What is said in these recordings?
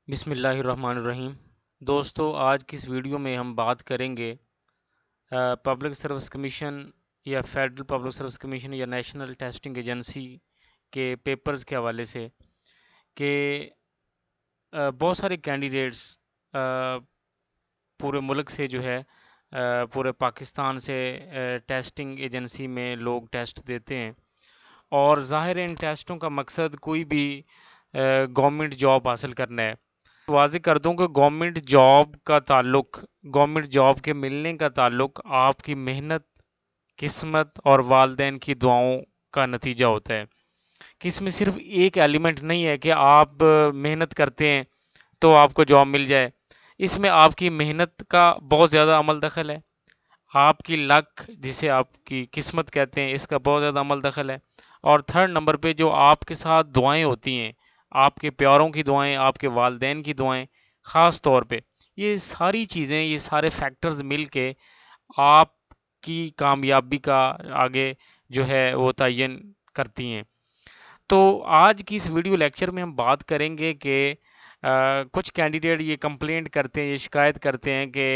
بسم اللہ الرحمن الرحیم۔ دوستو، آج کی اس ویڈیو میں ہم بات کریں گے پبلک سروس کمیشن یا فیڈرل پبلک سروس کمیشن یا نیشنل ٹیسٹنگ ایجنسی کے پیپرز کے حوالے سے کہ بہت سارے کینڈیڈیٹس پورے ملک سے جو ہے پورے پاکستان سے ٹیسٹنگ ایجنسی میں لوگ ٹیسٹ دیتے ہیں، اور ظاہر ہے ان ٹیسٹوں کا مقصد کوئی بھی گورنمنٹ جاب حاصل کرنا ہے۔ واضح کر دوں کہ گورنمنٹ جاب کے ملنے کا تعلق آپ کی محنت، قسمت اور والدین کی دعاؤں کا نتیجہ ہوتا ہے، کہ اس میں صرف ایک ایلیمنٹ نہیں ہے کہ آپ محنت کرتے ہیں تو آپ کو جاب مل جائے۔ اس میں آپ کی محنت کا بہت زیادہ عمل دخل ہے، آپ کی لک جسے آپ کی قسمت کہتے ہیں اس کا بہت زیادہ عمل دخل ہے، اور تھرڈ نمبر پہ جو آپ کے ساتھ دعائیں ہوتی ہیں، آپ کے پیاروں کی دعائیں، آپ کے والدین کی دعائیں خاص طور پہ، یہ ساری چیزیں، یہ سارے فیکٹرز مل کے آپ کی کامیابی کا آگے جو ہے وہ تعین کرتی ہیں۔ تو آج کی اس ویڈیو لیکچر میں ہم بات کریں گے کہ کچھ کینڈیڈیٹ یہ کمپلینٹ کرتے ہیں، یہ شکایت کرتے ہیں کہ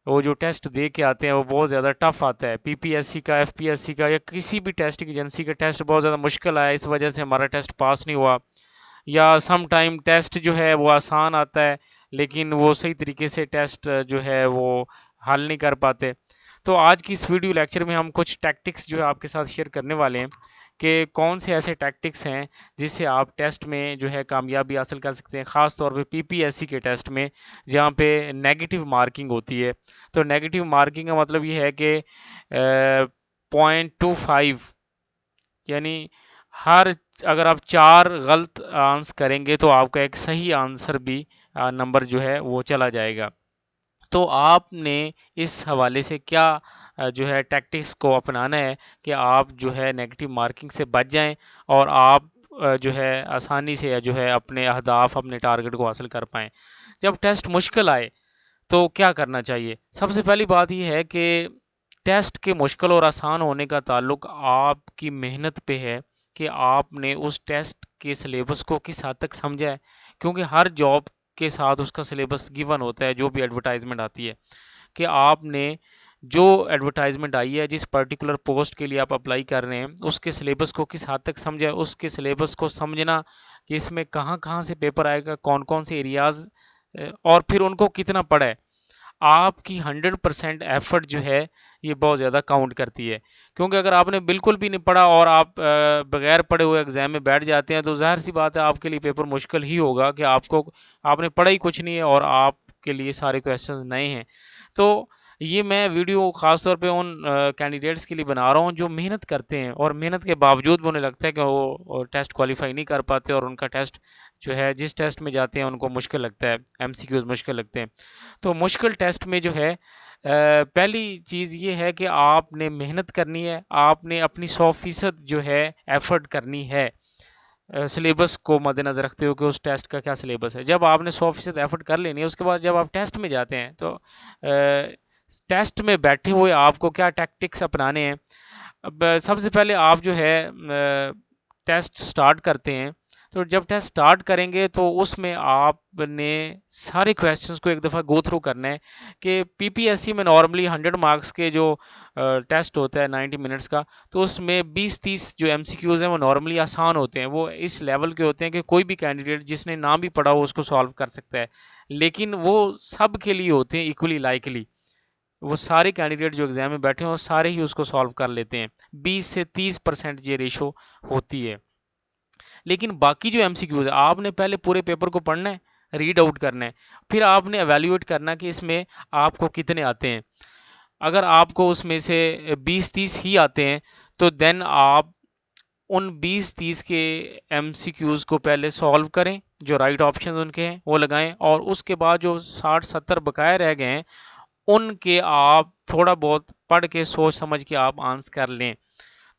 وہ جو ٹیسٹ دے کے آتے ہیں وہ بہت زیادہ ٹف آتا ہے، پی پی ایس سی کا، ایف پی ایس سی کا، یا کسی بھی ٹیسٹنگ ایجنسی کا ٹیسٹ بہت زیادہ مشکل آیا، اس وجہ سے ہمارا ٹیسٹ پاس نہیں ہوا، یا سم ٹائم ٹیسٹ جو ہے وہ آسان آتا ہے لیکن وہ صحیح طریقے سے ٹیسٹ جو ہے وہ حل نہیں کر پاتے۔ تو آج کی اس ویڈیو لیکچر میں ہم کچھ ٹیکٹکس جو ہے آپ کے ساتھ شیئر کرنے والے ہیں کہ کون سے ایسے ٹیکٹکس ہیں جس سے آپ ٹیسٹ میں جو ہے کامیابی حاصل کر سکتے ہیں، خاص طور پہ پی پی ایس سی کے ٹیسٹ میں جہاں پہ نیگیٹو مارکنگ ہوتی ہے۔ تو نیگیٹو مارکنگ کا مطلب یہ ہے کہ 0.25، یعنی اگر آپ 4 غلط آنسر کریں گے تو آپ کا ایک صحیح آنسر بھی نمبر جو ہے وہ چلا جائے گا۔ تو آپ نے اس حوالے سے کیا جو ہے ٹیکٹکس کو اپنانا ہے کہ آپ جو ہے نیگیٹو مارکنگ سے بچ جائیں اور آپ جو ہے آسانی سے جو ہے اپنے اہداف، اپنے ٹارگٹ کو حاصل کر پائیں۔ جب ٹیسٹ مشکل آئے تو کیا کرنا چاہیے؟ سب سے پہلی بات یہ ہے کہ ٹیسٹ کے مشکل اور آسان ہونے کا تعلق آپ کی محنت پہ ہے کہ آپ نے اس ٹیسٹ کے سلیبس کو کس حد تک سمجھا ہے، کیونکہ ہر جاب کے ساتھ اس کا سلیبس گیون ہوتا ہے، جو بھی ایڈورٹائزمنٹ آتی ہے کہ آپ نے جو ایڈورٹائزمنٹ آئی ہے، جس پرٹیکولر پوسٹ کے لیے آپ اپلائی کر رہے ہیں، اس کے سلیبس کو کس حد تک سمجھا ہے۔ اس کے سلیبس کو سمجھنا کہ اس میں کہاں کہاں سے پیپر آئے گا، کون کون سے ایریاز، اور پھر ان کو کتنا پڑھا ہے۔ آپ کی 100% ایفرٹ جو ہے یہ بہت زیادہ کاؤنٹ کرتی ہے، کیونکہ اگر آپ نے بالکل بھی نہیں پڑھا اور آپ بغیر پڑھے ہوئے ایگزام میں بیٹھ جاتے ہیں تو ظاہر سی بات ہے آپ کے لیے پیپر مشکل ہی ہوگا، کہ آپ نے پڑھا ہی کچھ نہیں ہے اور آپ کے لیے سارے کویسچنز نئے ہیں۔ تو یہ میں ویڈیو خاص طور پہ ان کینڈیڈیٹس کے لیے بنا رہا ہوں جو محنت کرتے ہیں اور محنت کے باوجود بھی انہیں لگتا ہے کہ وہ ٹیسٹ کوالیفائی نہیں کر پاتے، اور ان کا ٹیسٹ جو ہے، جس ٹیسٹ میں جاتے ہیں ان کو مشکل لگتا ہے، ایم سی کیوز مشکل لگتے ہیں۔ تو مشکل ٹیسٹ میں جو ہے پہلی چیز یہ ہے کہ آپ نے محنت کرنی ہے، آپ نے اپنی 100% جو ہے ایفرٹ کرنی ہے، سلیبس کو مد نظر رکھتے ہو کہ اس ٹیسٹ کا کیا سلیبس ہے۔ جب آپ نے 100% ایفرٹ کر لینی ہے، اس کے بعد جب آپ ٹیسٹ میں جاتے ہیں تو ٹیسٹ میں بیٹھے ہوئے آپ کو کیا ٹیکٹکس اپنانے ہیں۔ اب سب سے پہلے آپ جو ہے ٹیسٹ سٹارٹ کرتے ہیں، تو جب ٹیسٹ سٹارٹ کریں گے تو اس میں آپ نے سارے کویسچنز کو ایک دفعہ گو تھرو کرنا ہے، کہ پی پی ایس سی میں نارملی 100 مارکس کے جو ٹیسٹ ہوتا ہے 90 منٹس کا، تو اس میں 20-30 جو ایم سی کیوز ہیں وہ نارملی آسان ہوتے ہیں، وہ اس لیول کے ہوتے ہیں کہ کوئی بھی کینڈیڈیٹ جس نے نہ بھی پڑھا ہو اس کو سالو کر سکتا ہے، لیکن وہ سب کے لیے ہوتے ہیں ایکولی لائکلی، وہ سارے کینڈیڈیٹ جو ایگزام میں بیٹھے ہیں وہ سارے ہی اس کو سالو کر لیتے ہیں، 20 سے 30% یہ ریشو ہوتی ہے۔ لیکن باقی جو ایم سی کیوز ہے، آپ نے پہلے پورے پیپر کو پڑھنا ہے، ریڈ آؤٹ کرنا ہے، پھر آپ نے ایویلیویٹ کرنا ہے کہ اس میں آپ کو کتنے آتے ہیں۔ اگر آپ کو اس میں سے 20-30 ہی آتے ہیں تو دین آپ ان 20-30 کے ایم سی کیوز کو پہلے سالو کریں، جو رائٹ آپشنز ان کے ہیں وہ لگائیں، اور اس کے بعد جو 60-70 بقایا رہ گئے ہیں ان کے آپ تھوڑا بہت پڑھ کے سوچ سمجھ کے آپ آنسر کر لیں،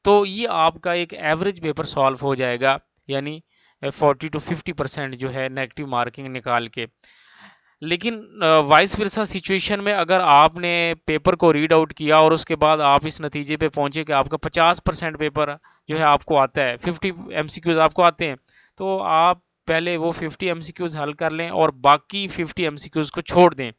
تو یہ آپ کا ایک ایوریج پیپر سالو ہو جائے گا، یعنی 40-50% جو ہے نیگیٹو مارکنگ نکال کے۔ لیکن وائس ورسا سچویشن میں اگر آپ نے پیپر کو ریڈ آؤٹ کیا اور اس کے بعد آپ اس نتیجے پہ پہنچے کہ آپ کا 50% پیپر جو ہے آپ کو آتا ہے، 50 ایم سی کیوز آپ کو آتے ہیں، تو آپ پہلے وہ 50 MCQs حل کر لیں اور باقی 50 MCQs کو چھوڑ دیں،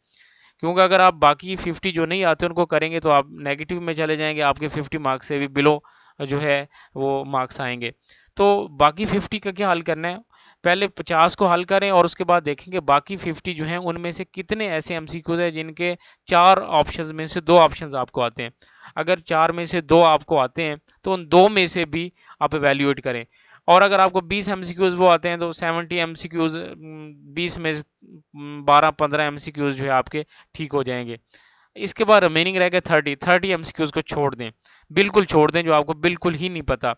کیونکہ اگر آپ باقی 50 جو نہیں آتے ان کو کریں گے تو آپ نیگیٹو میں چلے جائیں گے، آپ کے 50 مارکس سے بھی بلو جو ہے وہ مارکس آئیں گے۔ تو باقی 50 کا کیا حل کرنا ہے، پہلے 50 کو حل کریں اور اس کے بعد دیکھیں کہ باقی 50 جو ہیں ان میں سے کتنے ایسے MCQs ہیں جن کے 4 آپشنز میں سے 2 آپشنز آپ کو آتے ہیں۔ اگر 4 میں سے 2 آپ کو آتے ہیں تو ان 2 میں سے بھی آپ ایویلیویٹ کریں، اور اگر آپ کو 20 MCQs وہ آتے ہیں تو 70 MCQs 20 میں 12-15 MCQs جو ہے آپ کے ٹھیک ہو جائیں گے۔ اس کے بعد ریمیننگ رہ گئے 30 MCQs کو چھوڑ دیں، بالکل چھوڑ دیں جو آپ کو بالکل ہی نہیں پتا۔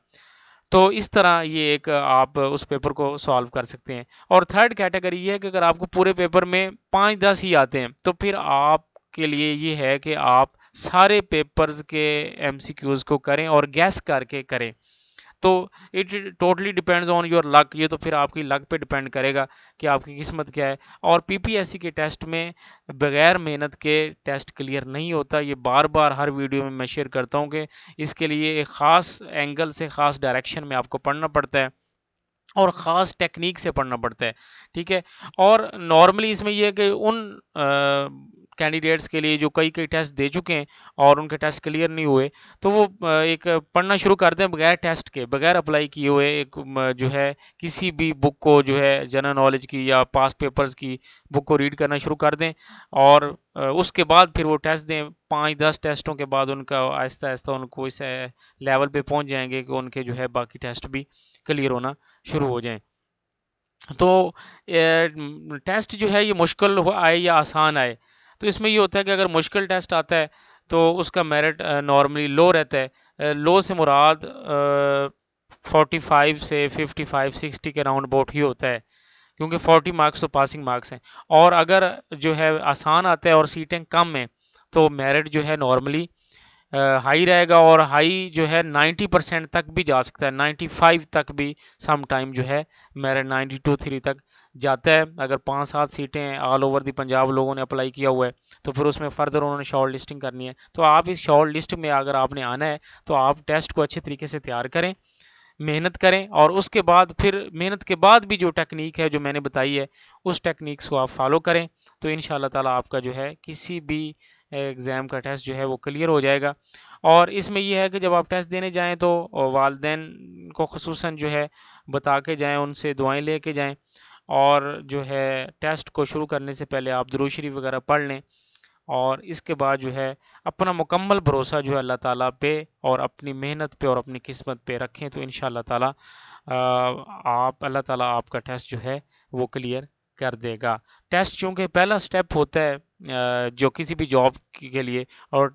تو اس طرح یہ ایک آپ اس پیپر کو سالو کر سکتے ہیں۔ اور تھرڈ کیٹیگری یہ ہے کہ اگر آپ کو پورے پیپر میں 5-10 ہی آتے ہیں تو پھر آپ کے لیے یہ ہے کہ آپ سارے پیپرز کے MCQs کو کریں اور گیس کر کے کریں۔ تو it totally depends on your luck, یہ تو پھر آپ کی لک پہ ڈیپینڈ کرے گا کہ آپ کی قسمت کیا ہے۔ اور PPSC کے ٹیسٹ میں بغیر محنت کے ٹیسٹ کلیئر نہیں ہوتا، یہ بار بار ہر ویڈیو میں میں شیئر کرتا ہوں کہ اس کے لیے ایک خاص اینگل سے خاص ڈائریکشن میں آپ کو پڑھنا پڑتا ہے اور خاص ٹیکنیک سے پڑھنا پڑتا ہے، ٹھیک ہے۔ اور نارملی اس میں یہ ہے کہ ان کینڈیڈیٹس کے لیے جو کئی ٹیسٹ دے چکے ہیں اور ان کے ٹیسٹ کلیئر نہیں ہوئے تو وہ ایک پڑھنا شروع کر دیں بغیر ٹیسٹ کے، بغیر اپلائی کیے ہوئے، ایک جو ہے کسی بھی بک کو جو ہے جنرل نالج کی یا پاس پیپرز کی بک کو ریڈ کرنا شروع کر دیں، اور اس کے بعد پھر وہ ٹیسٹ دیں۔ 5-10 ٹیسٹوں کے بعد ان کا آہستہ آہستہ ان کو اس لیول پہ پہنچ جائیں گے کہ ان کے جو ہے باقی ٹیسٹ بھی کلیئر ہونا شروع ہو جائیں۔ تو ٹیسٹ جو ہے یہ مشکل آئے یا آسان آئے، تو اس میں یہ ہوتا ہے کہ اگر مشکل ٹیسٹ آتا ہے تو اس کا میرٹ نارملی لو رہتا ہے۔ لو سے مراد 45 سے 55-60 کے راؤنڈ بوٹ ہی ہوتا ہے، کیونکہ 40 مارکس تو پاسنگ مارکس ہیں۔ اور اگر جو ہے آسان آتا ہے اور سیٹیں کم ہیں تو میرٹ جو ہے نارملی ہائی رہے گا، اور ہائی جو ہے 90% تک بھی جا سکتا ہے، 95 تک بھی سم ٹائم جو ہے میرے 92-3 تک جاتا ہے۔ اگر 5-7 سیٹیں آل اوور دی پنجاب لوگوں نے اپلائی کیا ہوا ہے تو پھر اس میں فردر انہوں نے شارٹ لسٹنگ کرنی ہے۔ تو آپ اس شارٹ لسٹ میں اگر آپ نے آنا ہے تو آپ ٹیسٹ کو اچھے طریقے سے تیار کریں، محنت کریں، اور اس کے بعد پھر محنت کے بعد بھی جو ٹیکنیک ہے جو میں نے بتائی ہے اس ٹیکنیکس کو آپ فالو کریں، تو انشاءاللہ تعالی آپ کا جو ہے کسی بھی ایگزام کا ٹیسٹ جو ہے وہ کلیئر ہو جائے گا۔ اور اس میں یہ ہے کہ جب آپ ٹیسٹ دینے جائیں تو والدین کو خصوصاً جو ہے بتا کے جائیں، ان سے دعائیں لے کے جائیں، اور جو ہے ٹیسٹ کو شروع کرنے سے پہلے آپ درود شریف وغیرہ پڑھ لیں، اور اس کے بعد جو ہے اپنا مکمل بھروسہ جو ہے اللہ تعالیٰ پہ اور اپنی محنت پہ اور اپنی قسمت پہ رکھیں، تو انشاءاللہ تعالیٰ اللہ تعالیٰ آپ کا ٹیسٹ جو ہے وہ کلیئر کر دے گا۔ ٹیسٹ چونکہ پہلا سٹیپ ہوتا ہے جو کسی بھی جاب کے لیے، اور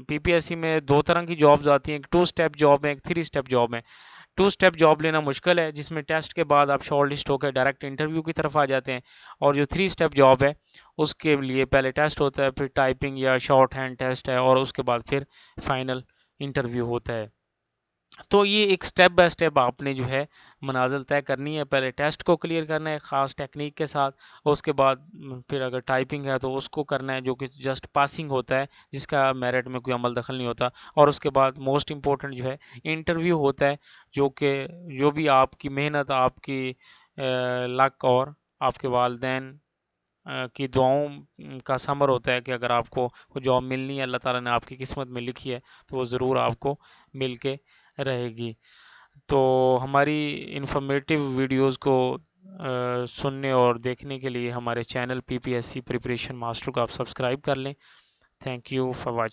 PPSC میں 2 طرح کی جابز آتی ہیں، ایک 2 سٹیپ جاب ہے، ایک 3 سٹیپ جاب ہے۔ 2 سٹیپ جاب لینا مشکل ہے، جس میں ٹیسٹ کے بعد آپ شارٹ لسٹ ہو کے ڈائریکٹ انٹرویو کی طرف آ جاتے ہیں، اور جو 3 سٹیپ جاب ہے اس کے لیے پہلے ٹیسٹ ہوتا ہے، پھر ٹائپنگ یا شارٹ ہینڈ ٹیسٹ ہے، اور اس کے بعد پھر فائنل انٹرویو ہوتا ہے۔ تو یہ ایک سٹیپ بائی سٹیپ آپ نے جو ہے منازل طے کرنی ہے، پہلے ٹیسٹ کو کلیئر کرنا ہے خاص ٹیکنیک کے ساتھ، اور اس کے بعد پھر اگر ٹائپنگ ہے تو اس کو کرنا ہے جو کہ جسٹ پاسنگ ہوتا ہے، جس کا میرٹ میں کوئی عمل دخل نہیں ہوتا، اور اس کے بعد موسٹ امپورٹنٹ جو ہے انٹرویو ہوتا ہے، جو کہ جو بھی آپ کی محنت، آپ کی لک اور آپ کے والدین کی دعاؤں کا ثمر ہوتا ہے کہ اگر آپ کو جاب ملنی ہے، اللہ تعالیٰ نے آپ کی قسمت میں لکھی ہے تو وہ ضرور آپ کو مل کے رہے گی۔ تو ہماری انفارمیٹیو ویڈیوز کو سننے اور دیکھنے کے لیے ہمارے چینل PPSC پریپریشن ماسٹر کو آپ سبسکرائب کر لیں۔ Thank you for watching.